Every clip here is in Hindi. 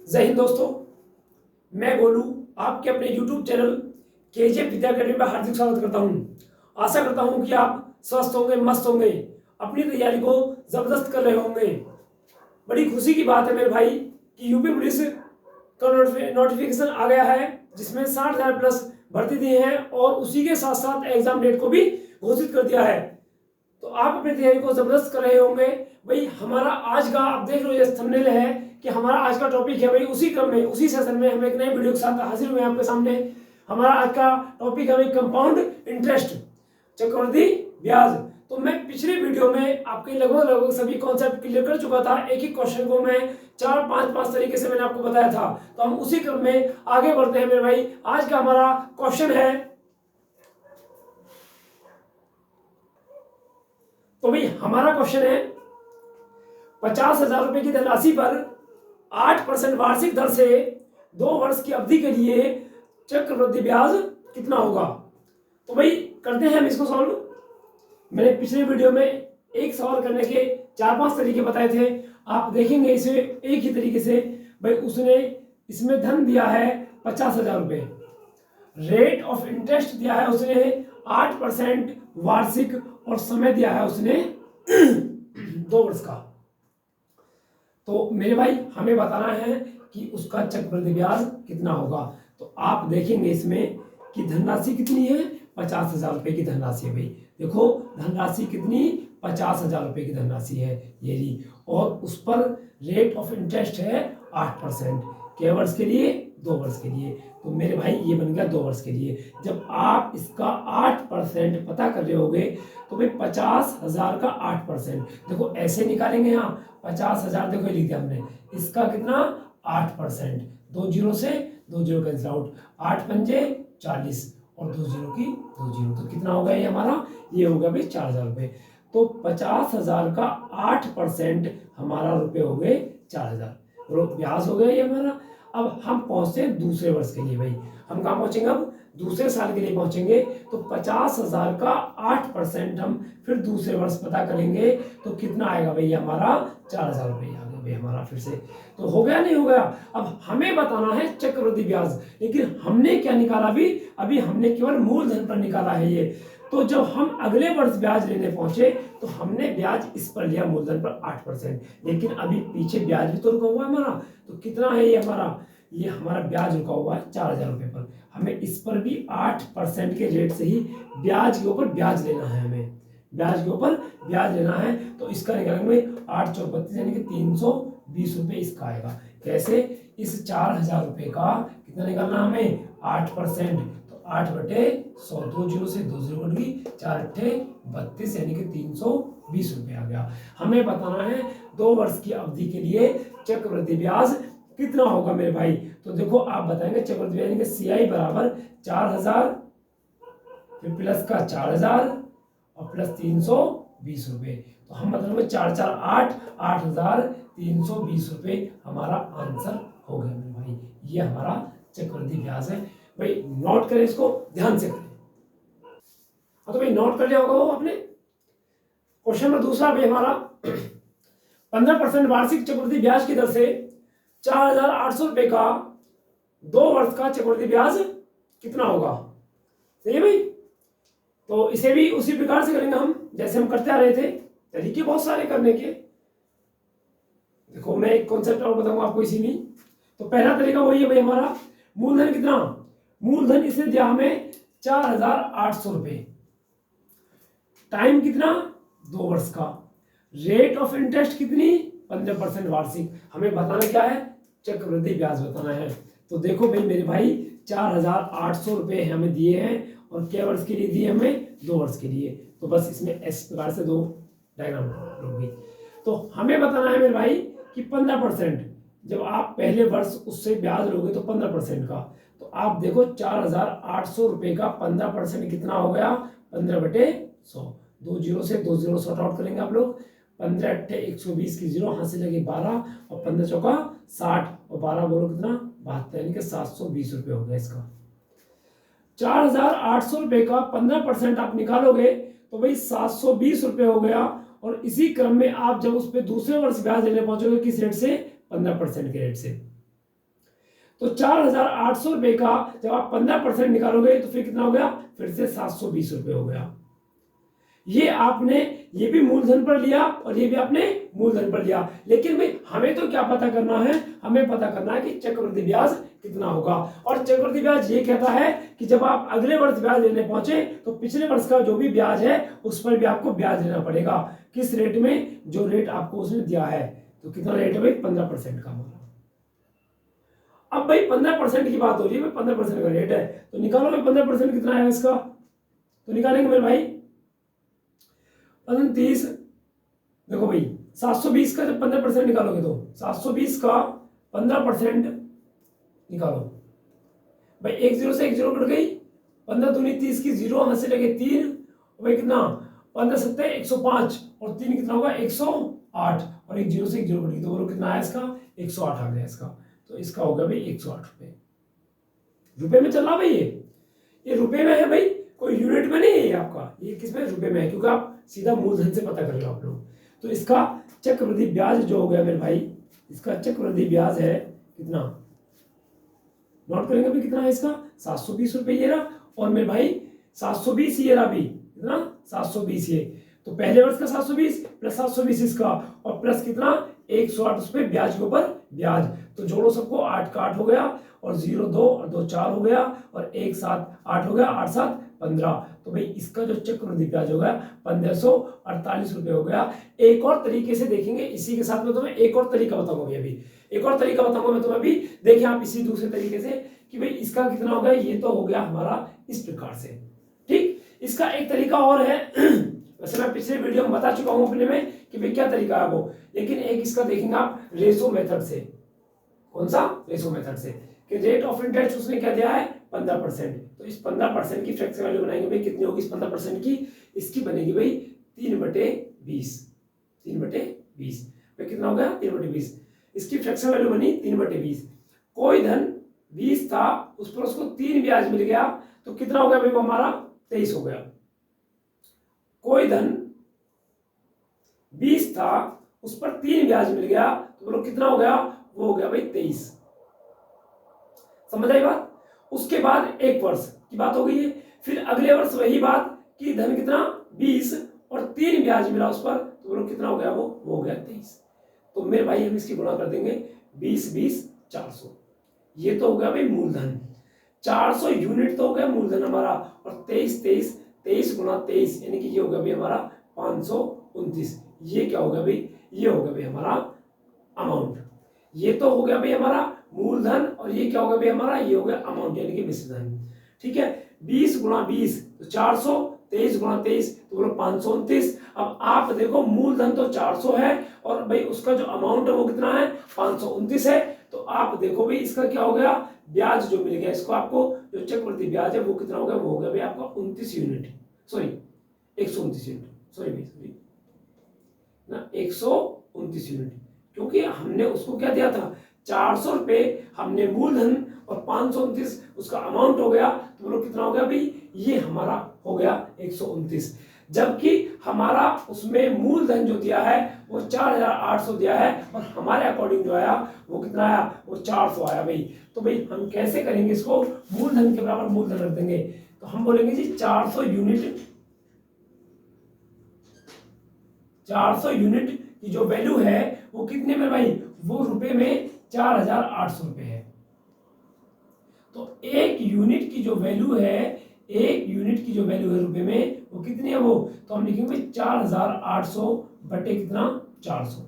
जय हिंद दोस्तों, मैं गोलू आपके अपने YouTube चैनल केजीएफ विद्या अकेडमी में हार्दिक स्वागत करता हूं। आशा करता हूं कि आप स्वस्थ होंगे, मस्त होंगे, अपनी तैयारी को जबरदस्त कर रहे होंगे। बड़ी खुशी की बात है मेरे भाई कि यूपी पुलिस का नोटिफिकेशन आ गया है, जिसमें 60,000 प्लस भर्ती दी है और उसी के साथ साथ एग्जाम डेट को भी घोषित कर दिया है। तो आप अपनी तैयारी को जबरदस्त कर रहे होंगे। भाई हमारा आज का आप देख लो ये थंबनेल है कि हमारा आज का टॉपिक है। भाई उसी क्रम में उसी सेशन में हम एक नए वीडियो के साथ हाजिर हुए आपके सामने। हमारा आज का टॉपिक है भाई कंपाउंड इंटरेस्ट, चक्रवृद्धि ब्याज। तो मैं पिछले वीडियो में आपके लगभग सभी कॉन्सेप्ट क्लियर कर चुका था। एक ही क्वेश्चन को मैं 4-5 तरीके से मैंने आपको बताया था। तो हम उसी क्रम में आगे बढ़ते हैं मेरे भाई। आज का हमारा क्वेश्चन है, तो भाई हमारा क्वेश्चन है 50,000 रुपए की धनराशि पर 8% वार्षिक दर से 2 वर्ष की अवधि के लिए चक्रवृद्धि ब्याज कितना होगा। तो भाई करते हैं हम इसको सॉल्व। मैंने पिछले वीडियो में एक सवाल करने के 4-5 तरीके बताए थे। आप देखेंगे इसे एक ही तरीके से। भाई उसने इसमें धन दिया है 50,000 रुपए, रेट ऑफ इंटरेस्ट दिया है उसने 8% वार्षिक, और समय दिया है उसने 2 वर्ष का। तो मेरे भाई हमें बताना है कि उसका चक्रवृद्धि ब्याज कितना होगा। तो आप देखेंगे इसमें कि धनराशि कितनी है, 50,000 रुपए की धनराशि है। भाई देखो धनराशि कितनी, 50,000 रुपए की धनराशि है ये रही, और उस पर रेट ऑफ इंटरेस्ट है 8%। कै वर्ष के लिए, 2 वर्ष के लिए। तो मेरे भाई ये बन गया 2 वर्ष के लिए। जब आप इसका 8% पता कर रहे होगे तो भाई 50,000 का 8%, देखो ऐसे निकालेंगे। यहाँ 50,000 देखो लिख दिया हमने, इसका कितना 8%, 2 जीरो से 2 जीरो कैंसिल आउट, 8 पंजे 40 और 2 जीरो की 2 जीरो, तो कितना होगा ये हमारा, ये होगा भाई 4,000 रुपये। तो 50,000 का 8% हमारा रुपये हो गए 4,000, ब्याज हो गया ये हमारा। अब हम पहुंचते हैं दूसरे वर्ष के लिए। भाई हम कहाँ पहुंचेंगे, अब दूसरे साल के लिए पहुंचेंगे। तो 50,000 का 8% हम फिर दूसरे वर्ष पता करेंगे तो कितना आएगा भाई हमारा 4,000 रुपये आ गया भाई हमारा फिर से। तो हो गया नहीं हो गया। अब हमें बताना है चक्रवृद्धि ब्याज, लेकिन हमने क्या निकाला अभी हमने केवल मूलधन पर निकाला है ये। तो जब हम अगले वर्ष ब्याज लेने पहुंचे तो हमने ब्याज इस पर लिया मूलधन पर 8%, लेकिन अभी पीछे ब्याज भी तो रुका हुआ है हमारा। तो कितना है ये हमारा ब्याज रुका हुआ है 4,000 रुपये पर। हमें इस पर भी 8% के रेट से ही ब्याज के ऊपर ब्याज लेना है, हमें ब्याज के ऊपर ब्याज लेना है। तो इसका निकालेंगे 8 चौक 32 यानी कि 320 रुपये इसका आएगा। कैसे, इस 4,000 रुपये का कितना निकालना हमें 8%, तो 8/100, 2 जीरो से 2 जीरो कट गई, 4 अट्ठे 32 यानी कि 320 रुपये आ गया। हमें बताना है 2 वर्ष की अवधि के लिए चक्रवृद्धि ब्याज कितना होगा मेरे भाई। तो देखो आप बताएंगे चक्रवृद्धि ब्याज यानी CI बराबर 4,000 फिर प्लस का 4,000 और प्लस 320 रुपये। तो हम मतलब 4 4 8 8,320 रुपये हमारा आंसर हो गया मेरे भाई। ये हमारा चक्रवृद्धि ब्याज है। भाई नोट करें, इसको ध्यान से करें। तो भाई नोट कर लिया होगा वो आपने। क्वेश्चन नंबर दूसरा भी हमारा 15% वार्षिक चक्रवृद्धि ब्याज की दर से 4,800 रुपये का 2 वर्ष का चक्रवृद्धि ब्याज कितना होगा। सही है भाई। तो इसे भी उसी प्रकार से करेंगे हम जैसे हम करते आ रहे थे। तरीके बहुत सारे करने के। देखो मैं एक कॉन्सेप्ट और बताऊंगा आपको इसी में। तो पहला तरीका वही है भाई हमारा, मूलधन कितना, मूलधन इसने दिया हमें 4,800 रुपये, टाइम कितना 2 वर्ष का, रेट ऑफ इंटरेस्ट कितनी 15% वार्षिक। हमें बताना क्या है, चक्रवृद्धि ब्याज बताना है। तो देखो भाई मेरे भाई 4,800 रुपये हमें दिए हैं और कै वर्ष के लिए दिए हमें 2 वर्ष के लिए। तो बस इसमें इस प्रकार से 2 डायग्राम होगी। तो हमें बताना है मेरे भाई कि 15%, जब आप पहले वर्ष उससे ब्याज लोगे तो 15% का। तो आप देखो 4,800 रुपये का 15% कितना हो गया, 15/100, 2 जीरो से 2 जीरो शॉर्ट आउट करेंगे आप लोग, 15 अट्ठे 120 की जीरो, हाथ से लगे 12 और 15 चौका 60 और 12 बोलो कितना 72, यानी कि 720 रुपये हो गया इसका। 4,800 रुपये का 15% आप निकालोगे तो भाई 720 रुपये हो गया। और इसी क्रम में आप जब उस पर दूसरे वर्ष ब्याज लेने पहुंचोगे किस रेट से, 15% के रेट से। तो 4,800 रुपये का जब आप 15% निकालोगे तो फिर कितना हो गया, फिर से 720 रुपये हो गया। ये आपने ये भी मूलधन पर लिया और ये भी आपने मूलधन पर लिया, लेकिन भाई हमें तो क्या पता करना है, हमें पता करना है कि चक्रवृद्धि ब्याज कितना होगा। और चक्रवृद्धि ब्याज ये कहता है कि जब आप अगले वर्ष ब्याज लेने पहुंचे तो पिछले वर्ष का जो भी ब्याज है उस पर भी आपको ब्याज लेना पड़ेगा। किस रेट में, जो रेट आपको उसने दिया है। तो कितना रेट है भाई, 15% का हमारा। अब भाई 15% की बात हो रही है, 15% का रेट है, तो निकालो भाई 15% कितना है इसका। तो निकालेंगे मेरे भाई 30, देखो भाई 720 का जब 15% निकालोगे तो 720 का 15% निकालो भाई, एक जीरो से एक जीरो कट गई, 15 दूनी 30 की जीरो, हाथ से लगे 3, भाई कितना 15 सत्ते 105 और 3 कितना होगा 108, और एक जीरो से एक जीरो कट गई तो बोलो कितना आया इसका 108 आ गया इसका। तो इसका होगा भाई 108 रुपये। रुपए में चल रहा भाई, ये रुपए में है भाई, कोई यूनिट में नहीं है आपका, ये किस में, रुपए में है, क्योंकि आप सीधा मूलधन से पता कर रहे हो आप लोग। तो इसका चक्रवृद्धि ब्याज जो हो गया मेरे भाई, इसका चक्रवृद्धि ब्याज है कितना, नोट करेंगे भाई कितना है इसका 720 रुपये ये रहा, और मेरे भाई 720 ये रहा भी कितना 720 ये, तो पहले वर्ष का 720 प्लस 720 इसका, और प्लस कितना 108 उस पर ब्याज के ऊपर ब्याज। तो जोड़ो सबको, 8 का 8 हो गया, और 0 2 और 2 4 हो गया, और 1 7 8 हो गया, 8 7 15। तो भाई इसका जो चक्रवृद्धि ब्याज हो गया 1548 रुपये हो गया। एक और तरीके से देखेंगे, इसी के साथ में तुम्हें एक और तरीका बताऊंगा अभी, एक और तरीका बताऊंगा मैं तुम्हें अभी। देखिए आप इसी दूसरे तरीके से कि भाई इसका कितना हो गया, ये तो हो गया हमारा इस प्रकार से, ठीक। इसका एक तरीका और है, वैसे मैं पिछले वीडियो में बता चुका हूं अपने में कि भाई क्या तरीका है वो, लेकिन एक इसका देखेंगे आप रेशो मेथड से। कौन सा, रेशो मेथड से, कि रेट ऑफ इंटरेस्ट उसने क्या दिया है 15%, तो इस 15% की फ्रैक्शन वैल्यू बनाएंगे भाई, कितनी होगी इस 15% की, इसकी बनेगी भाई 3/20, 3/20 भाई कितना हो गया 3/20, इसकी फ्रैक्शन वैल्यू बनी 3/20। कोई धन 20 था, उस पर उसको 3 ब्याज मिल गया, तो कितना हो गया भाई वो हमारा 23 हो गया। कोई धन 20 था, उस पर 3 ब्याज मिल गया, तो बोलो कितना हो गया, वो हो गया भाई 23। समझ आई बात। उसके बाद एक वर्ष की बात हो गई है, फिर अगले वर्ष वही बात कि धन कितना 20 और 3 ब्याज मिला उस पर, तो बोलो कितना हो गया, वो हो गया 23। तो मेरे भाई हम इसकी गुणा कर देंगे 20 20 400, ये तो हो गया भाई मूलधन, 400 यूनिट तो हो गया मूलधन हमारा, और 23 23 23 गुणा 23 यानी कि ये हो गया भाई हमारा 529। ये क्या हो गया भाई, ये हो गया भाई हमारा अमाउंट, ये तो हो गया भाई हमारा मूलधन, और ये क्या हो गया भाई हमारा, ये हो गया अमाउंट यानी कि मिश्रधन, ठीक है। 20 गुणा 20 तो 400, 23 गुणा 23 तो बोलो 529। अब आप देखो मूलधन तो 400 है, और भाई उसका जो अमाउंट है वो कितना है 529 है, तो आप देखो भाई इसका क्या हो गया, ब्याज जो मिल गया इसको आपको, जो चक्रवृद्धि ब्याज है वो कितना हो गया, वो हो गया भाई आपका 29 यूनिट, सॉरी 129 यूनिट, सॉरी भाई सॉरी ना 129 यूनिट, क्योंकि हमने उसको क्या दिया था 400 रुपये हमने मूलधन और 529 उसका अमाउंट हो गया, तो बोलो कितना हो गया भाई, ये हमारा हो गया 129, जबकि हमारा उसमें मूलधन जो दिया है वो 4800 दिया है, और हमारे अकॉर्डिंग जो आया वो कितना आया, वो 400 आया भाई। तो भाई हम कैसे करेंगे इसको, मूलधन के बराबर मूलधन रख देंगे, तो हम बोलेंगे जी 400 यूनिट, 400 यूनिट की जो वैल्यू है वो कितने में भाई, वो रुपए में 4800 रुपये है। तो एक यूनिट की जो वैल्यू है, एक यूनिट की जो वैल्यू है रुपए में वो कितनी है वो, तो हम लिखेंगे 4800 बटे कितना 400,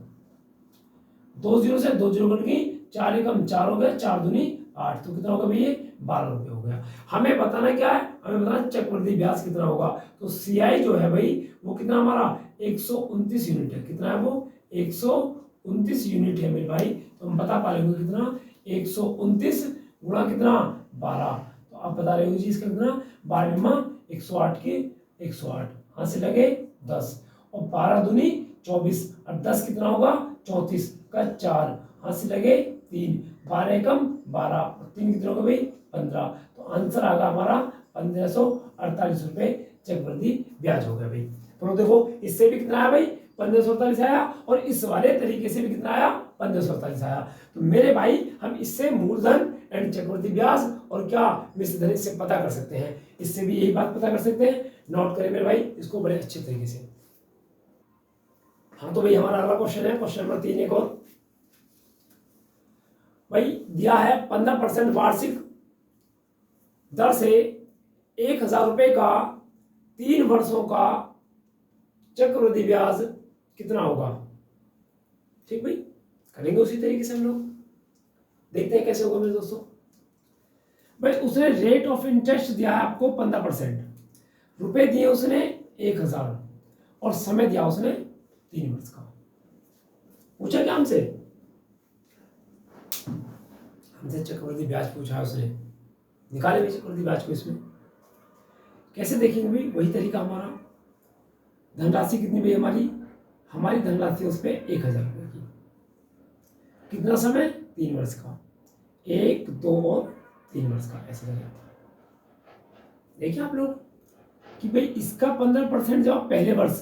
2 जीरो से 2 जीरो कट गई, 4 एकम 4 हो गया, 4 दूनी 8, तो कितना होगा भाई ये 12 रुपये हो गया। हमें बताना क्या है, हमें बताना चक्रवृद्धि ब्याज कितना होगा, तो सीआई जो है भाई वो कितना हमारा 129 यूनिट है, कितना है वो 129 यूनिट है मेरे भाई, तो हम बता पा रहे होंगे कितना 129 गुणा कितना 12, तो आप बता रहे हो जी इसका कितना 12 108 के 108, हाथ से लगे 10, और 12 दूनी 24, और 10 कितना होगा 34 का 4, हाथ से लगे 3, 12 एकम 12 और 3 कितना होगा भाई 15, तो आंसर आ गया हमारा 1548 रुपये चक्रवृद्धि ब्याज हो गया भाई। तो देखो इससे भी कितना आया भाई 1548 आया, और इस वाले तरीके से भी कितना आया 1548 आया। तो मेरे भाई हम इससे मूलधन एंड चक्रवृद्धि ब्याज और क्या मिश्र धन इससे पता कर सकते हैं। इससे भी यही बात पता कर सकते हैं। नोट करें मेरे भाई इसको बड़े अच्छे तरीके से। हाँ तो भाई हमारा अगला क्वेश्चन है क्वेश्चन नंबर 3 एक और भाई दिया है 15% वार्षिक दर से 1,000 रुपए का 3 वर्षों का चक्रवृद्धि ब्याज कितना होगा। ठीक भाई करेंगे उसी तरीके से हम लोग, देखते हैं कैसे होगा मेरे दोस्तों। भाई उसने रेट ऑफ इंटरेस्ट दिया है आपको 15%, रुपए दिए उसने 1,000 और समय दिया उसने 3 वर्ष का। पूछा क्या हमसे चक्रवृद्धि ब्याज पूछा है उसने, निकाले भी चक्रवृद्धि ब्याज को। इसमें कैसे देखेंगे भाई, वही तरीका हमारा। धनराशि कितनी भाई हमारी धनराशि उस पर 1,000 रुपये की। कितना समय 3 वर्ष का, 1, 2 और 3 वर्ष का ऐसे लगेगा। देखिए आप लोग कि भाई इसका 15% जब पहले वर्ष,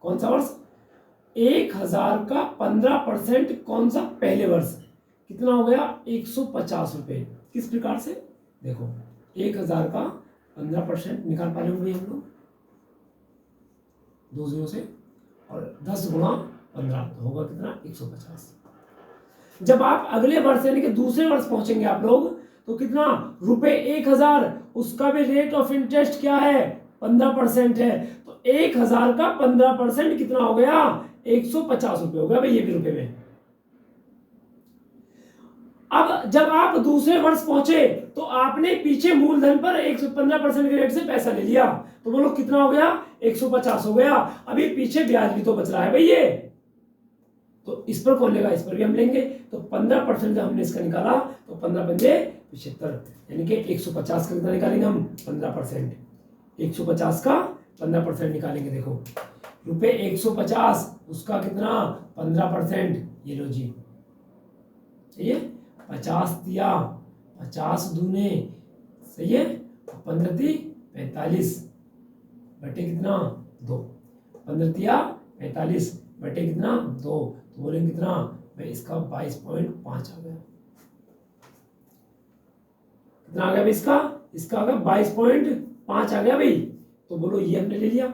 कौन सा वर्ष, 1,000 का 15% कौन सा पहले वर्ष, कितना हो गया 150 रुपये। किस प्रकार से देखो 1,000 का 15% निकाल पा रहे होंगे हम लोग 2 0 से, और 10 गुणा 15 तो होगा कितना 150। जब आप अगले वर्ष यानी कि दूसरे वर्ष पहुंचेंगे आप लोग तो कितना रुपए 1,000, उसका भी रेट ऑफ इंटरेस्ट क्या है 15% है, तो 1,000 का 15% कितना हो गया 150 रुपये हो गया भाई, ये भी रुपए में। अब जब आप दूसरे वर्ष पहुंचे तो आपने पीछे मूलधन पर 15% के रेट से पैसा ले लिया, तो बोलो कितना हो गया 150 हो गया। अभी पीछे ब्याज भी तो बच रहा है भाई ये, तो इस पर कौन लेगा, इस पर भी हम लेंगे। तो 15% जब हमने इसका निकाला तो 15 पंजे 75, यानी कि 150 का कितना निकालेंगे हम 15%, 150 का 15% निकालेंगे। देखो रुपए 150 उसका कितना 15%, ये लो जी, सही है 50 दिया, 50 दूने सही है, 15 थी 45 बटे कितना 2, 15 दिया 45 बटे कितना 2, तो बोलेंगे कितना भाई इसका 22.5 आ गया। कितना आ गया भाई इसका आ गया 22.5 आ गया भाई। तो बोलो ये हमने ले लिया।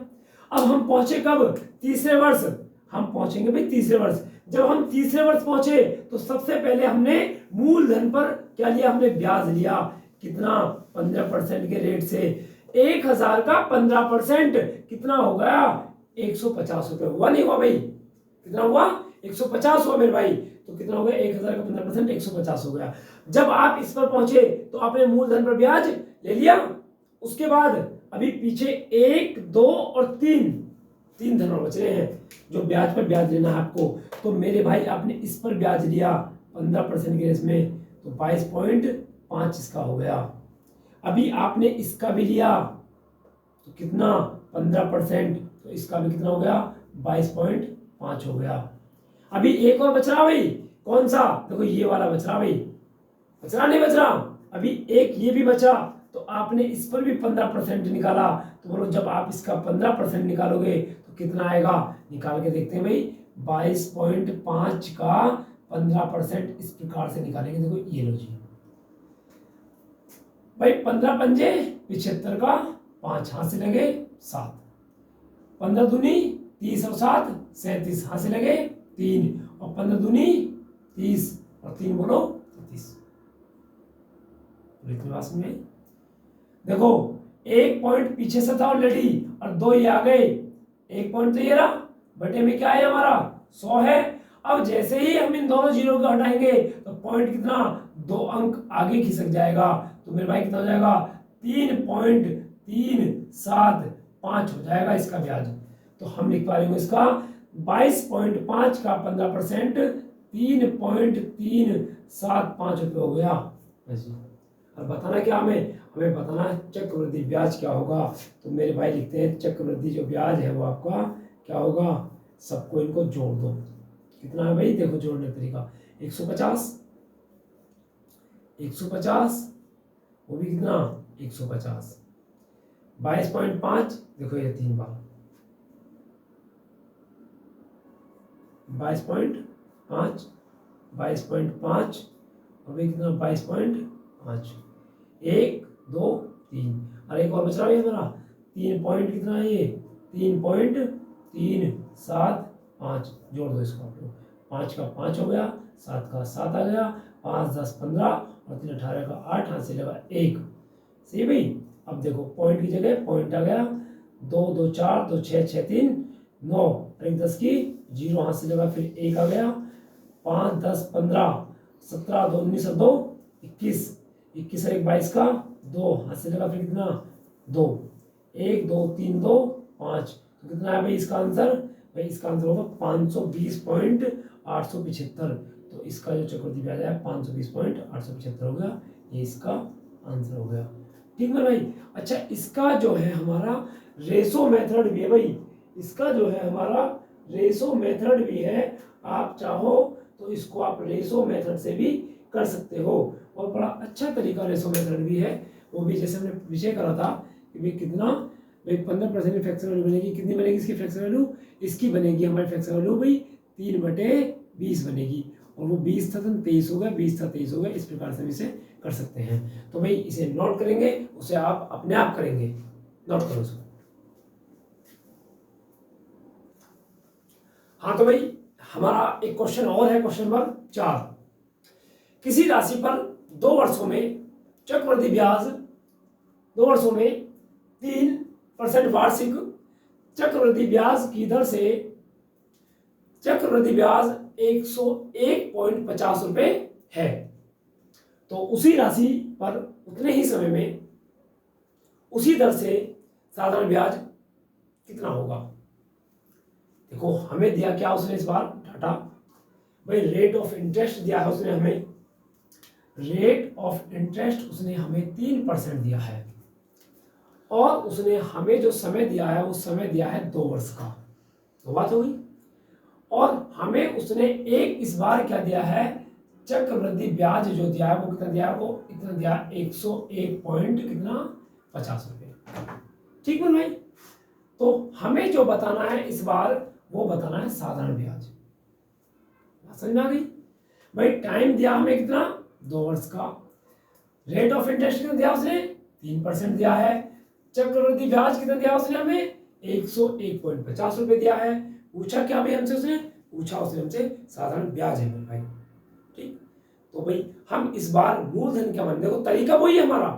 अब हम पहुंचे कब, तीसरे वर्ष, हम पहुंचेंगे भाई तीसरे वर्ष। जब हम तीसरे वर्ष पहुंचे तो सबसे पहले हमने मूलधन पर क्या लिया, हमने ब्याज लिया। कितना 15% के रेट से 1,000 का 15% कितना हो गया 150 रुपये हुआ, नहीं हुआ भाई, कितना हुआ 150 हुआ मेरे भाई। तो कितना हो गया 1,000 का 15% 150 हो गया। जब आप इस पर पहुंचे तो आपने मूलधन पर ब्याज ले लिया, उसके बाद अभी पीछे 1, 2 और 3 धन और बच रहे हैं जो ब्याज पर ब्याज लेना है आपको। तो मेरे भाई आपने इस पर ब्याज लिया 15% के रेट में, तो 22.5 इसका हो गया। अभी आपने इसका भी लिया तो कितना 15%, तो इसका भी कितना हो गया 22.5 हो गया। अभी एक और बच रहा भाई, कौन सा, देखो ये वाला बच रहा भाई, बच रहा नहीं बच रहा, अभी एक ये भी बचा, तो आपने इस पर भी 15% निकाला। तो बोलो जब आप इसका 15% निकालोगे तो कितना आएगा, निकाल के देखते हैं भाई। 22.5 का 15% इस प्रकार से निकालेंगे। देखो ये लो जी भाई, 15 पंजे 75 का 5 हाथ से लगे 7, 15 दूनी 30 और 7 37 हाथ से लगे 3, और 15 दूनी 30 और 3 बोलो 33। में देखो 1 पॉइंट पीछे से था ऑलरेडी और 2 ये आ गए, 1 पॉइंट तो ये रहा, बटे में क्या है हमारा 100 है। अब जैसे ही हम इन दोनों जीरो को हटाएंगे तो पॉइंट कितना 2 अंक आगे खिसक जाएगा, तो मेरे भाई कितना हो जाएगा 3.375 हो जाएगा इसका ब्याज। तो हम लिख पा रहे हैं इसका 22.5 का 15% 3.375 रुपये हो गया। अब बताना क्या हमें बताना है चक्रवृद्धि ब्याज क्या होगा। तो मेरे भाई लिखते हैं चक्रवृद्धि जो ब्याज है वो आपका क्या होगा, सबको इनको जोड़ दो। कितना है भाई, देखो जोड़ने का तरीका 150 वो भी कितना 150, 22.5 देखो ये 3 बार 22.5 और भी कितना 22.5 5, 1 2 3, और एक और बच रहा है हमारा 3 पॉइंट कितना है ये 3.375, जोड़ दो इसको आप लोग, 5 का 5 हो गया, 7 का 7 आ गया, 5 10 15 और 3 18 का 8, हाथ से लगा 1। सही भाई। अब देखो पॉइंट की जगह पॉइंट आ गया, 2 2 4 2 6 6 3 9 और 1 10 की 0, हाथ से लगा, फिर 1 आ गया, 5 10 15 17 2 19 और 2 21, 21 और 1 22 का 2, हाथ से लगा, फिर कितना 2, 1 2 3 2 5, तो कितना है भाई इसका आंसर, भाई इसका आंसर होगा 520.875। तो इसका जो चक्रवृद्धि ब्याज है 520.875 हो गया, ये इसका आंसर हो गया। ठीक है भाई। अच्छा, इसका जो है हमारा रेशो मेथड भी है भाई, इसका जो है हमारा रेशो मेथड भी है। आप चाहो तो इसको आप रेशो मेथड से भी कर सकते हो, और बड़ा अच्छा तरीका रेशो मेथड भी है। वो भी जैसे हमने विषय करा था कि भाई कितना, भाई 15% की फ्रैक्शन वैल्यू बनेगी, कितनी बनेगी इसकी फ्रैक्शन वैल्यू, इसकी बनेगी हमारी फ्रैक्शन वैल्यू भाई 3/20 बनेगी, और वो 20 था तो 23 हो गया, 20 था 23 हो गया। इस प्रकार से हम इसे कर सकते हैं। तो भाई इसे नोट करेंगे, उसे आप अपने आप करेंगे, नोट करो उसको। हाँ तो भाई हमारा एक क्वेश्चन और है, क्वेश्चन नंबर 4। किसी राशि पर 2 वर्षों में चक्रवृद्धि ब्याज 2 वर्षों में 3% वार्षिक चक्रवृद्धि ब्याज की दर से चक्रवृद्धि ब्याज 101.50 रुपए है, तो उसी राशि पर उतने ही समय में उसी दर से साधारण ब्याज कितना होगा। देखो हमें दिया क्या उसने इस बार डाटा, भाई रेट ऑफ इंटरेस्ट दिया है उसने हमें, रेट ऑफ इंटरेस्ट उसने हमें 3% दिया है, और उसने हमें जो समय दिया है वो समय दिया है 2 वर्ष का, तो बात हो गई। और हमें उसने इस बार क्या दिया है, चक्रवृद्धि ब्याज जो दिया है वो कितना दिया है, वो इतना दिया 101 पॉइंट कितना 50 रुपए। ठीक है भाई। तो हमें जो बताना है इस बार वो बताना है साधारण ब्याज। समझ में आ गई भाई। टाइम दिया हमें कितना 2 वर्ष का, रेट ऑफ इंटरेस्ट कितना दिया उसने 3% दिया है, चक्रवृद्धि ब्याज कितना दिया उसने हमें 101.50 रुपए दिया है। पूछा क्या भाई हमसे, उसने पूछा उसने हमसे साधारण ब्याज है भाई। ठीक, तो भाई हम इस बार मूलधन क्या माने, देखो तरीका वही है हमारा,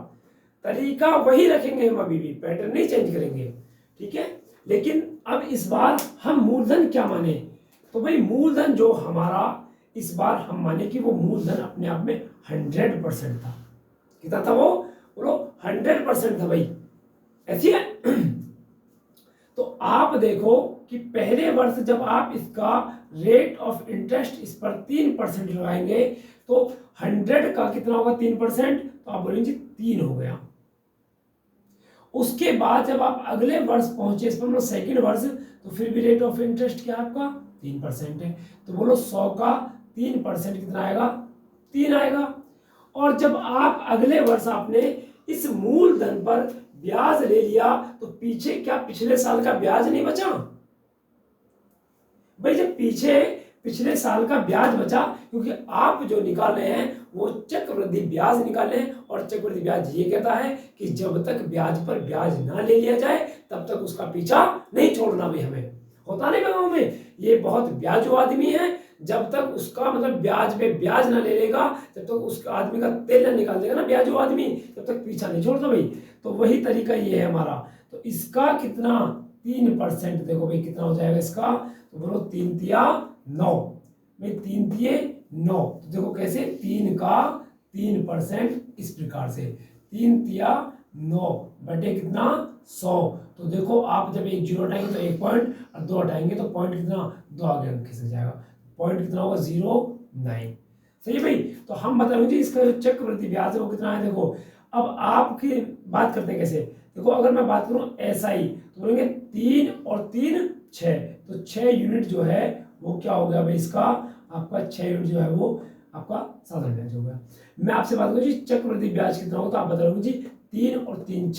तरीका वही रखेंगे हम, अभी भी पैटर्न नहीं चेंज करेंगे। ठीक है, लेकिन अब इस बार हम मूलधन क्या माने, तो भाई मूलधन जो हमारा इस बार हम माने कि वो मूलधन अपने आप में 100% था। कितना था वो, बोलो 100% था भाई, ऐसी है। तो आप देखो कि पहले वर्ष जब आप इसका रेट ऑफ इंटरेस्ट इस पर 3% लगाएंगे तो 100 का कितना होगा 3%, तो आप बोलेंगे 3 हो गया। उसके बाद जब आप अगले वर्ष पहुंचे इस पर मतलब सेकेंड वर्ष, तो फिर भी रेट ऑफ इंटरेस्ट क्या आपका 3% है, तो बोलो 100 का 3% कितना आएगा 3 आएगा। और जब आप अगले वर्ष आपने इस मूलधन पर ब्याज ले लिया तो पीछे क्या पिछले साल का ब्याज नहीं बचा भाई, जब पीछे पिछले साल का ब्याज बचा, क्योंकि आप जो निकाल रहे हैं वो चक्रवृद्धि ब्याज निकाले हैं, और चक्रवृद्धि ब्याज ये कहता है कि जब तक ब्याज पर ब्याज ना ले लिया जाए तब तक उसका पीछा नहीं छोड़ना भाई। हमें होता नहीं गाँव में, ये बहुत ब्याजू आदमी है, जब तक उसका मतलब ब्याज पे ब्याज ना ले लेगा, जब तक उस आदमी का तेल ना निकाल देगा ना ब्याजू आदमी, तब तक पीछा नहीं छोड़ता भाई। तो वही तरीका ये है हमारा। तो इसका कितना 3%, देखो भाई कितना हो जाएगा इसका, तो बोलो 3 तिया 9 भाई, 3 तिये 9, तो देखो कैसे 3 का 3% इस प्रकार से 3 तिया 9 बटे कितना 100। तो देखो आप जब एक जीरो हटाएंगे तो 1 पॉइंट, और 2 हटाएंगे तो पॉइंट कितना 2 आगे खिसक जाएगा, पॉइंट कितना होगा 0.9। सही भाई। तो हम बता रहे इसका जो चक्रवृद्धि ब्याज है वो कितना है। देखो अब आपकी बात करते हैं कैसे, देखो अगर मैं बात करूं SI तो बोलेंगे 3 और 3 6, तो 6 यूनिट जो है वो क्या हो गया भाई इसका, आपका 6 यूनिट जो है वो आपका साधारण ब्याज हो गया। मैं आपसे बात करूं जी चक्रवृद्धि ब्याज कितना होगा, तो आप बता रहे जी 3 और 3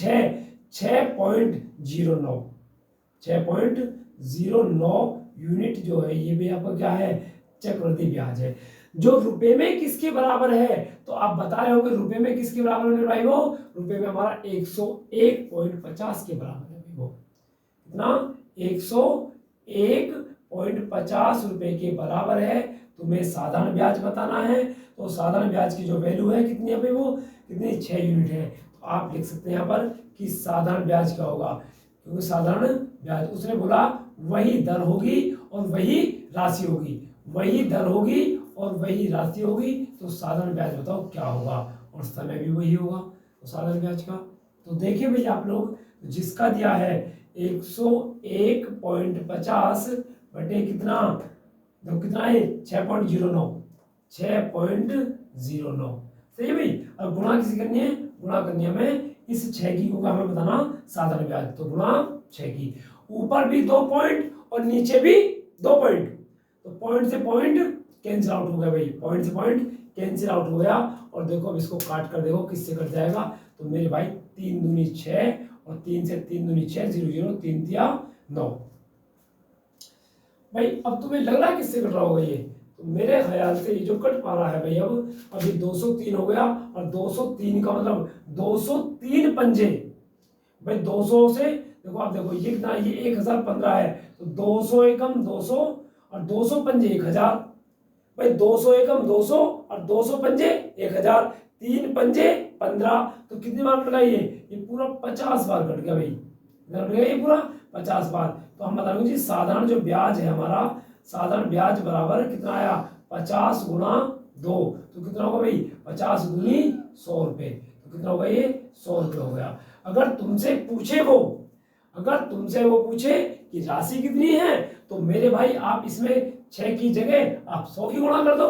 6.09 6.09 यूनिट जो है ये भी आपका क्या है चक्रवृद्धि ब्याज है। जो रुपए में किसके बराबर है, तो आप बता रहे हो कि रुपए में किसके बराबर है भाई, वो रुपए में हमारा 101.50 के बराबर है भाई, वो कितना 101.50 रुपए के बराबर है। तुम्हें साधारण ब्याज बताना है, तो साधारण ब्याज की जो वैल्यू है कितनी है भाई, वो कितनी 6 यूनिट है। तो आप लिख सकते हैं यहाँ पर कि साधारण ब्याज क्या होगा, क्योंकि साधारण ब्याज उसने बोला वही दर होगी और वही राशि होगी, वही दर होगी और वही राशि होगी, तो साधारण ब्याज बताओ क्या होगा, और समय भी वही होगा तो साधारण ब्याज का। तो देखिए भैया आप लोग, जिसका दिया है 101.50 बटे कितना, तो कितना है 6.09, 6.09 सही है भाई। अब गुणा किसी करनी है, गुणा करनी है हमें इस 6 की, होगा हमें बताना साधारण ब्याज, तो गुणा 6 की, ऊपर भी 2 पॉइंट और नीचे भी 2 पॉइंट, तो पॉइंट से पॉइंट कैंसिल आउट हो गया भाई, पॉइंट से पॉइंट कैंसिल आउट हो गया। और देखो अब इसको काट कर देखो किससे कट जाएगा, तो मेरे भाई 3 दूनी 6 और 3 से 3 दूनी 6, 0 0 3 दिया 9। भाई अब तुम्हें लग रहा है किससे कट रहा होगा ये, तो मेरे ख्याल से ये जो कट पा रहा है भाई, अब अभी 203 हो गया, और 203 का मतलब 203 पंजे भाई, 200 से देखो आप देखो ये कितना, ये 1015 है, तो 200 एकम 200 और 200 पंजे 1000 भाई, 200 एकम 200 और 200 पंजे 1000, 3 पंजे 15, तो कितनी बार कट गया ये पूरा 50 बार कट गया भाई, कट गया ये पूरा 50 बार। तो हम बता देंगे जी साधारण जो ब्याज है हमारा, साधारण ब्याज बराबर कितना आया 50 गुणा 2, तो कितना होगा भाई 50 दूनी 100 रुपए, तो कितना होगा ये 100 रुपए हो गया। अगर तुमसे पूछे वो, अगर तुमसे वो पूछे कि राशि कितनी है, तो मेरे भाई आप इसमें 6 की जगह आप 100 की गुणा कर दो,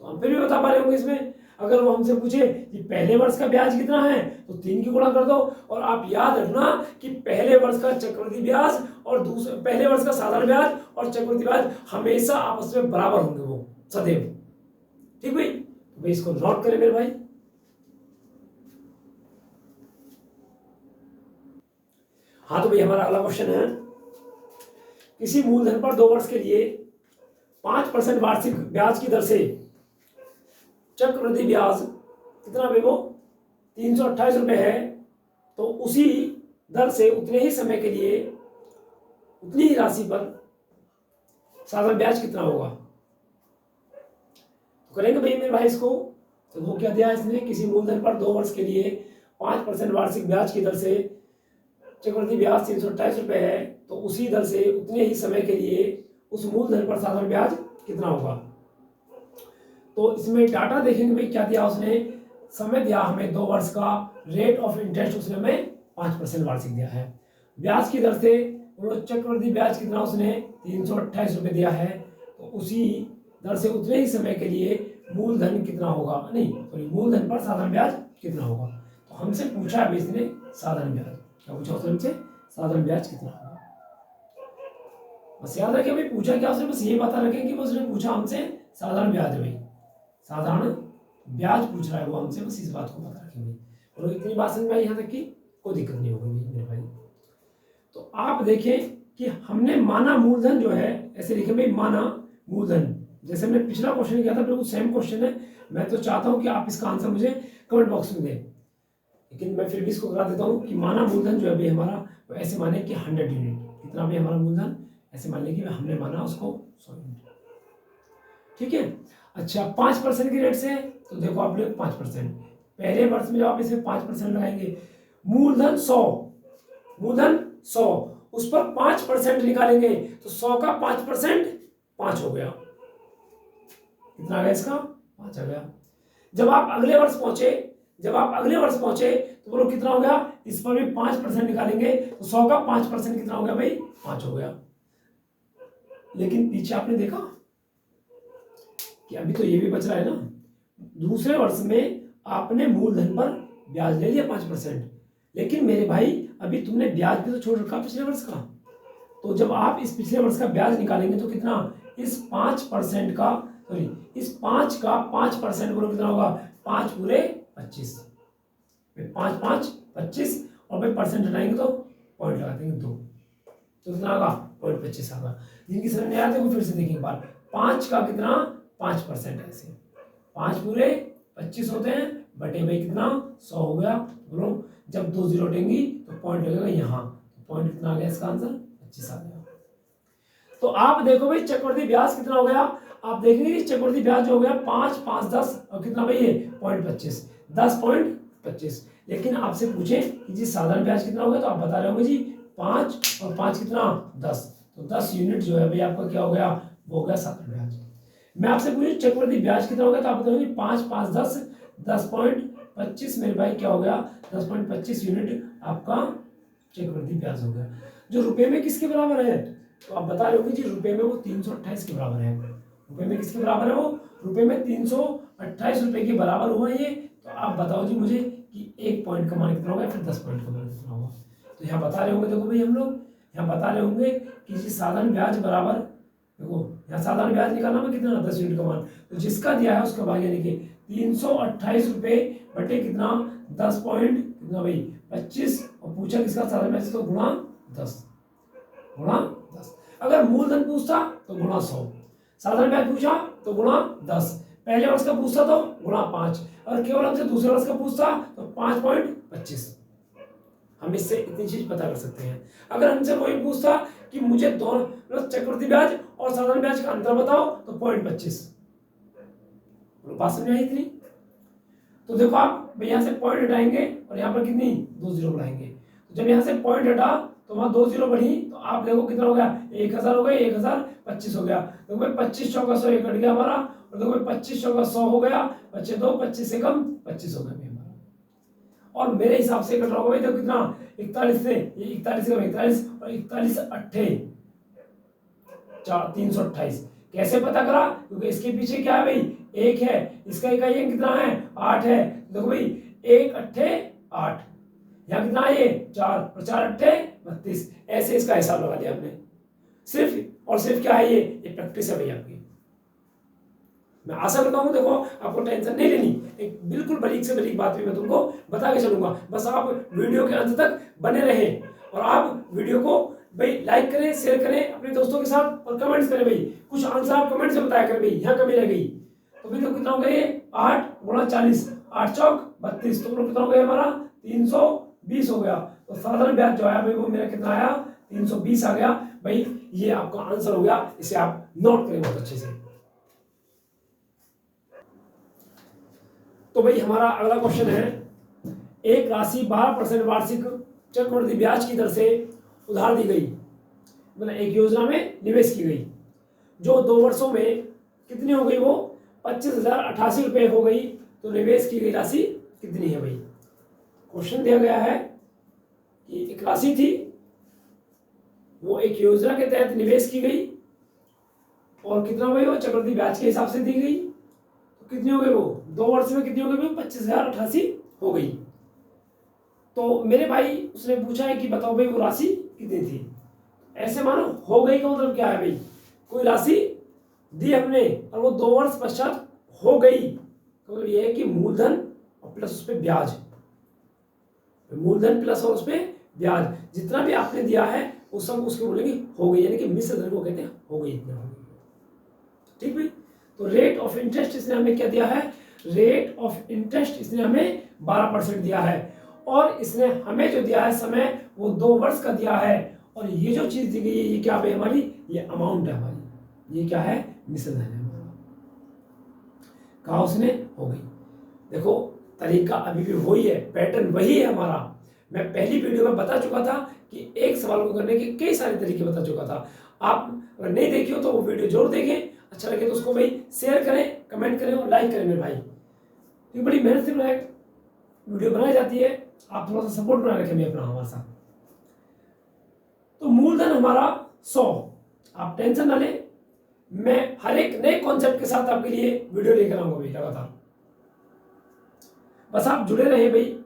तो हम फिर भी बता पा रहे होंगे इसमें। अगर वो हमसे पूछे कि पहले वर्ष का ब्याज कितना है, तो 3 की गुणा कर दो। और आप याद रखना कि पहले वर्ष का चक्रवृद्धि ब्याज और दूसरे पहले वर्ष का साधारण ब्याज और चक्रवृद्धि ब्याज हमेशा आपस में बराबर होंगे, वो सदैव, ठीक भाई। तो भाई इसको नोट करें मेरे भाई। हाँ तो भाई हमारा अगला क्वेश्चन है, किसी मूलधन पर 2 वर्ष के लिए 5% वार्षिक ब्याज की दर से चक्रवृद्धि ब्याज कितना भाई, वो 328 रुपए है, तो उसी दर से उतने ही समय के लिए उतनी ही राशि पर साधारण ब्याज कितना होगा। तो करेंगे भाई मेरे भाई इसको, तो वो क्या दिया इसने, किसी मूलधन पर 2 वर्ष के लिए 5% वार्षिक ब्याज की दर से चक्रवृद्धि ब्याज 328 रुपए है, तो उसी दर से उतने ही समय के लिए उस मूलधन पर साधारण ब्याज कितना होगा। तो इसमें डाटा देखेंगे भाई क्या दिया उसने, समय दिया हमें 2 वर्ष का, रेट ऑफ इंटरेस्ट उसने हमें 5% वार्षिक दिया है, ब्याज की दर से चक्रवृद्धि ब्याज कितना उसने 328 रुपए दिया है, तो उसी दर से उतने ही समय के लिए मूलधन कितना होगा, नहीं सॉरी मूलधन पर साधारण ब्याज कितना होगा। तो हमसे पूछा है इसने साधारण ब्याज, क्या पूछा उसने हमसे, साधारण ब्याज कितना होगा। बस याद रखें भाई पूछा क्या उसने, बस ये पता रखें कि उसने पूछा हमसे साधारण ब्याज भाई, साधारण ब्याज पूछ रहा है वो हमसे, बस इस बात को पता रखें भाई। और इतनी बात समझ में आई यहाँ तक कि कोई दिक्कत नहीं होगी मेरे भाई। तो आप देखें कि हमने माना मूलधन जो है, ऐसे लिखे भाई माना मूलधन, जैसे हमने पिछला क्वेश्चन किया था बिल्कुल सेम क्वेश्चन है। मैं तो चाहता हूं कि आप इसका आंसर मुझे कमेंट बॉक्स में दें, लेकिन मैं फिर भी इसको करा देता हूं कि माना मूलधन जो है भाई हमारा, वो ऐसे माने कि 100 यूनिट, कितना भी हमारा मूलधन, ऐसे मान लें कि हमने माना उसको 100 यूनिट, ठीक है। अच्छा 5% की रेट से, तो देखो आप लोग 5% पहले वर्ष में जब आप इसमें 5% लगाएंगे, मूलधन 100, मूलधन 100 उस पर 5% निकालेंगे, तो 100 का 5% 5 हो गया, कितना आ गया इसका 5 आ गया। जब आप अगले वर्ष पहुंचे, जब आप अगले वर्ष पहुंचे तो बोलो कितना हो गया, इस पर भी 5% निकालेंगे, तो 100 का 5% कितना हो गया भाई 5 हो गया। लेकिन पीछे आपने देखा कि अभी तो ये भी बच रहा है ना, दूसरे वर्ष में आपने मूलधन पर ब्याज ले लिया 5%, लेकिन मेरे भाई अभी तुमने ब्याज भी तो छोड़ रखा पिछले वर्ष का, तो जब आप इस पिछले वर्ष का ब्याज निकालेंगे तो कितना, इस 5% का सॉरी इस 5 का 5% बोलो कितना होगा, 5 पूरे 25, 5 5 25, और भाई परसेंट हटाएंगे तो पॉइंट लगा देंगे 2, तो कितना होगा 0.25 आएगा। जिनकी समझ नहीं आती वो फिर से देखेंगे बार, 5 का कितना 5% ऐसे 5 पूरे 25 होते हैं बटे भाई कितना 100 हो गया। बोलो जब 2 जीरो हटेंगी तो पॉइंट लगेगा यहाँ, पॉइंट कितना आ गया इसका आंसर 25 आ गया। तो आप देखो भाई चक्रवृद्धि ब्याज कितना हो गया, आप देखेंगे कि चक्रवृद्धि ब्याज हो गया 5 5 10 और कितना भाई ये 0.25 10.25। लेकिन आपसे पूछे कि जी साधारण ब्याज कितना हो गया तो आप बता रहे होंगे जी 5 और 5 कितना 10, तो 10 यूनिट जो है भाई आपका क्या हो गया वो हो गया साधारण ब्याज। मैं आपसे पूछूं चक्रवृद्धि ब्याज कितना हो गया तो आप बताओगे 5 5 10 10.25 मेरे भाई क्या हो गया 10.25 यूनिट आपका चक्रवृद्धि ब्याज हो गया। जो रुपए में किसके बराबर है तो आप बता रहे हो कि जी रुपए में वो 328 के बराबर है। रुपए में किसके बराबर है वो रुपए में 328 रुपए के बराबर हुआ ये। तो आप बताओ जी मुझे कि 1 पॉइंट का मान कितना होगा फिर 10 पॉइंट का मान कितना होगा। तो यहाँ बता रहे होंगे देखो भाई हम लोग यहाँ बता रहे होंगे कि जी साधारण ब्याज बराबर देखो यहाँ साधारण ब्याज निकालना में कितना 10 यूनिट का मान, तो जिसका दिया है उसका भाग यानी कि 328 रुपए बटे कितना 10 पॉइंट कितना भाई 25 और पूछा किसका साधारण ब्याज तो गुणा 10 गुणा 10। अगर मूलधन पूछता तो गुणा 100, साधारण ब्याज पूछा तो गुणा 10, पहले वर्ष का पूछता तो गुणा 5 और केवल हमसे दूसरे वर्ष का पूछता तो 5.25। हम इससे इतनी चीज पता कर सकते हैं। अगर हमसे वही पूछता कि मुझे दोनों चक्रवृद्धि ब्याज और साधारण ब्याज का अंतर बताओ तो 0.25। बात समझ आई इतनी? तो देखो आप यहाँ से पॉइंट हटाएंगे और यहाँ पर कितनी 2 जीरो बढ़ाएंगे, तो जब यहाँ से पॉइंट हटा तो वहां 2 जीरो बढ़ी तो आप देखो कितना हो गया 1000 हो गया 1025 हो गया। देखो भाई 25 चौका 100 कट गया हमारा और देखो भाई 25 चौका 100 हो गया, बच्चे 2 25 से कम 25 हो गया हमारा। और मेरे हिसाब से कट रहा होगा भाई देखो कितना 41 से 41 से 41 और 41 अट्ठे 328। कैसे पता करा क्योंकि इसके पीछे क्या है भाई 1 है, इसका इकाई कितना है 8 है। देखो भाई 1 अट्ठे 8, यहाँ कितना है ये 4 और 4 अट्ठे 32। ऐसे इसका हिसाब लगा दिया हमने सिर्फ और सिर्फ क्या है ये प्रैक्टिस है भाई आपकी। मैं आशा करता हूँ देखो आपको टेंशन नहीं लेनी, एक बिल्कुल बारीक से बारीक बात भी मैं तुमको बता के चलूंगा, बस आप वीडियो के अंत तक बने रहें और आप वीडियो को भाई लाइक करें शेयर करें अपने दोस्तों के साथ और कमेंट्स करें भाई, कुछ आंसर आप कमेंट से बताया करें भाई यहाँ कमी रह गई। तो भाई तो कितना हो गया ये 8 गुणा 40 8 चौक 32 तो कितना हो गया हमारा 320 हो गया। तो साधारण ब्याज जो आया भाई वो मेरा कितना आया 320 आ गया भाई, ये आपका आंसर हो गया, इसे आप नोट करें बहुत अच्छे से। तो भाई हमारा अगला क्वेश्चन है, एक राशि 12% वार्षिक चक्रवृद्धि ब्याज की दर से उधार दी गई, मतलब एक योजना में निवेश की गई जो 2 वर्षों में कितनी हो गई वो 25,088 रुपये हो गई। तो निवेश की गई राशि कितनी है भाई। क्वेश्चन दिया गया है कि एक राशि थी वो एक योजना के तहत निवेश की गई और कितना भाई वो चक्रवृद्धि ब्याज के हिसाब से दी गई, तो कितनी हो गई वो 2 वर्ष में कितनी हो गई 25,088 हो गई। तो मेरे भाई उसने पूछा है कि बताओ भाई वो राशि कितनी थी। ऐसे मानो हो गई का मतलब क्या है भाई, कोई राशि दी हमने और वो 2 वर्ष पश्चात हो गई, तो ये है कि मूलधन और प्लस उस पर ब्याज, मूलधन प्लस और उस पर ब्याज जितना भी आपने दिया है वो सब उसको बोलेंगे हो गई, यानी कि मिश्र धन को कहते हैं हो गई इतना हो गई। ठीक भाई, तो रेट ऑफ इंटरेस्ट इसने हमें क्या दिया है, रेट ऑफ इंटरेस्ट इसने हमें 12% दिया है और इसने हमें जो दिया है समय वो 2 वर्ष का दिया है और ये जो चीज दी गई है ये क्या है हमारी, ये अमाउंट है हमारी, ये क्या है मिश्र धन है हमारा। कहा उसने हो गई। देखो तरीका अभी भी वही है, पैटर्न वही है हमारा। मैं पहली वीडियो में बता चुका था कि एक सवाल को करने के कई सारे तरीके बता चुका था। आप अगर नहीं देखी हो तो वो वीडियो जरूर देखें, अच्छा लगे तो उसको भाई शेयर करें कमेंट करें और लाइक करें मेरे भाई, क्योंकि बड़ी मेहनत से वीडियो बनाई जाती है, आप थोड़ा सा सपोर्ट बना रखें अपना हमारे साथ। तो मूलधन हमारा 100, आप टेंशन ना लें, मैं हर एक नए कॉन्सेप्ट के साथ आपके लिए वीडियो लेकर आऊंगा भाई लगातार, बस आप जुड़े रहे भाई।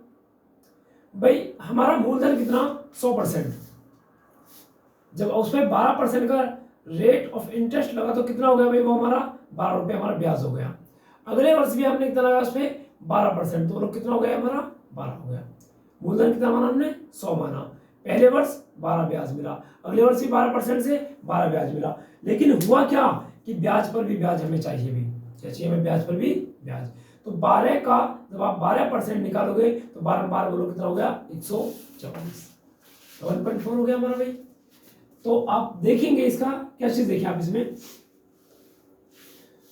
भाई हमारा मूलधन कितना 100%, जब उसमें 12% का रेट ऑफ इंटरेस्ट लगा तो कितना हो गया भाई वो हमारा 12 रुपये हमारा ब्याज हो गया। अगले वर्ष भी हमने कितना लगा उसमें 12%, तो कितना हो गया हमारा 12 हो गया। मूलधन कितना माना हमने 100 माना, पहले वर्ष 12 ब्याज मिला, अगले वर्ष भी 12% से 12 ब्याज मिला। लेकिन हुआ क्या कि ब्याज पर भी ब्याज हमें चाहिए भी, चाहिए हमें ब्याज पर भी ब्याज। तो 12 का जब आप 12% निकालोगे तो 12 बोलो कितना हो गया 144, 1.4 हो गया हमारा भाई। तो आप देखेंगे इसका क्या चीज देखिए आप इसमें,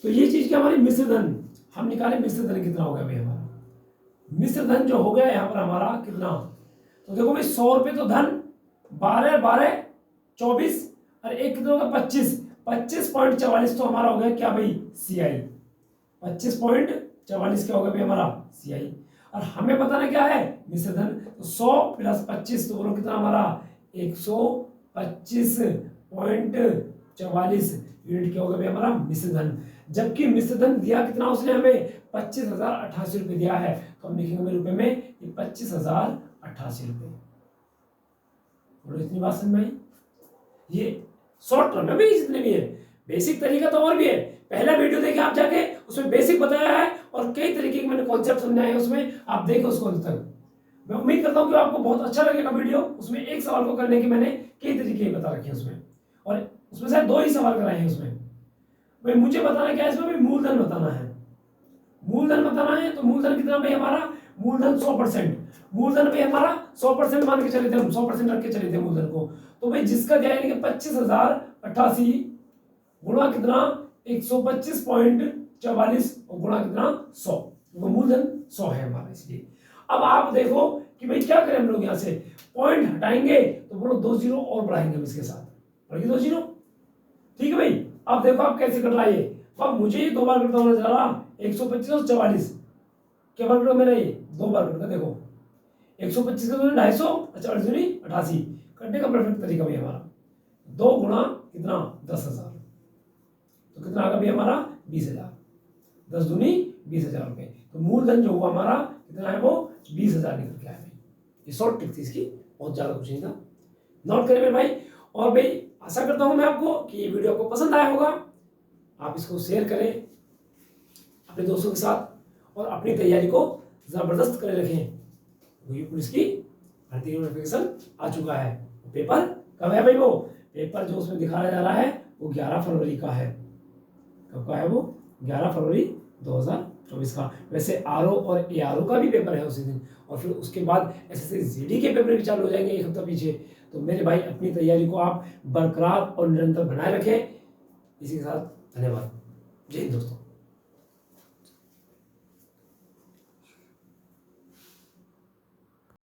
तो ये चीज क्या हमारी मिश्र धन हम निकाले, मिश्र धन कितना हो गया भाई हमारा, मिश्र धन जो हो गया यहाँ पर हमारा कितना, तो देखो भाई 100 रुपये तो धन, 12 12 24 और एक कितना होगा 25, 25.44 तो हमारा हो गया क्या भाई CI, 25.44 क्या होगा भाई हमारा CI। और हमें बताना क्या है मिश्र धन, तो 100 + 25 तो बोलो कितना हमारा 125.44 यूनिट क्या होगा भाई हमारा मिश्र धन। जबकि मिश्र धन दिया कितना उसने हमें 25,088 रुपये दिया है, तो हम लिखेंगे रुपए में ये 25,088 रुपये। बोलो इतनी बात समझ में आई। ये शॉर्ट टर्म है भाई, जितने भी है बेसिक तरीका तो और भी है, पहला वीडियो देखिए आप जाके, उसमें बेसिक बताया है और कई तरीके के मैंने कॉन्सेप्ट समझाए हैं उसमें, आप देखें उसको अंत तक। मैं उम्मीद करता हूँ कि आपको बहुत अच्छा लगेगा वीडियो। उसमें एक सवाल को करने के मैंने कई तरीके बता रखे हैं उसमें, और उसमें से 2 ही सवाल कराए हैं उसमें। भाई मुझे बताना क्या है इसमें, भाई मूलधन बताना है, मूलधन बताना है। तो मूलधन कितना भाई हमारा, मूलधन 100%, मूलधन भाई हमारा 100% मान के चले थे हम, 100% रख के चले थे मूलधन को। तो भाई जिसका दिया है 25,088 गुणा कितना 125.44 और गुणा कितना 100, तो मूलधन 100 है हमारा। इसलिए अब आप देखो कि भाई क्या करें हम लोग, यहाँ से पॉइंट हटाएंगे तो बोलो 2 जीरो और बढ़ाएंगे हम इसके साथ, बढ़ेगी 2 जीरो, ठीक है भाई। अब देखो आप कैसे कट रहा है, अब मुझे ये 2 बार कटता होना जा रहा 125 और 44, क्या बार कटो मेरा ये 2 बार कटता, देखो 125 का 250 और 44 दूनी 88, कटने का परफेक्ट तरीका भी हमारा 2 गुणा कितना 10,000, तो कितना आ गया भाई हमारा 20,000, 10 दूनी 20,000 रुपये। तो मूलधन जो हुआ हमारा कितना है वो 20,000 निकल के आया भाई। ये शॉर्ट ट्रिक थी इसकी, बहुत ज्यादा कुछ नहीं था, नोट करें मेरे भाई। और भाई आशा करता हूं मैं आपको कि ये वीडियो आपको पसंद आया होगा, आप इसको शेयर करें अपने दोस्तों के साथ और अपनी तैयारी को जबरदस्त करे रखें। वही पुलिस की भर्ती नोटिफिकेशन आ चुका है, पेपर कब है भाई, वो पेपर जो उसमें दिखाया जा रहा है वो 11 फरवरी का है। कब का है वो 11 फरवरी 2024 का। वैसे आरओ और एआरओ का भी पेपर है उसी दिन, और फिर उसके बाद एसएससी जीडी के पेपर भी चालू हो जाएंगे एक हफ्ता पीछे। तो मेरे भाई अपनी तैयारी को आप बरकरार और निरंतर बनाए रखें। इसी के साथ धन्यवाद, जय हिंद दोस्तों।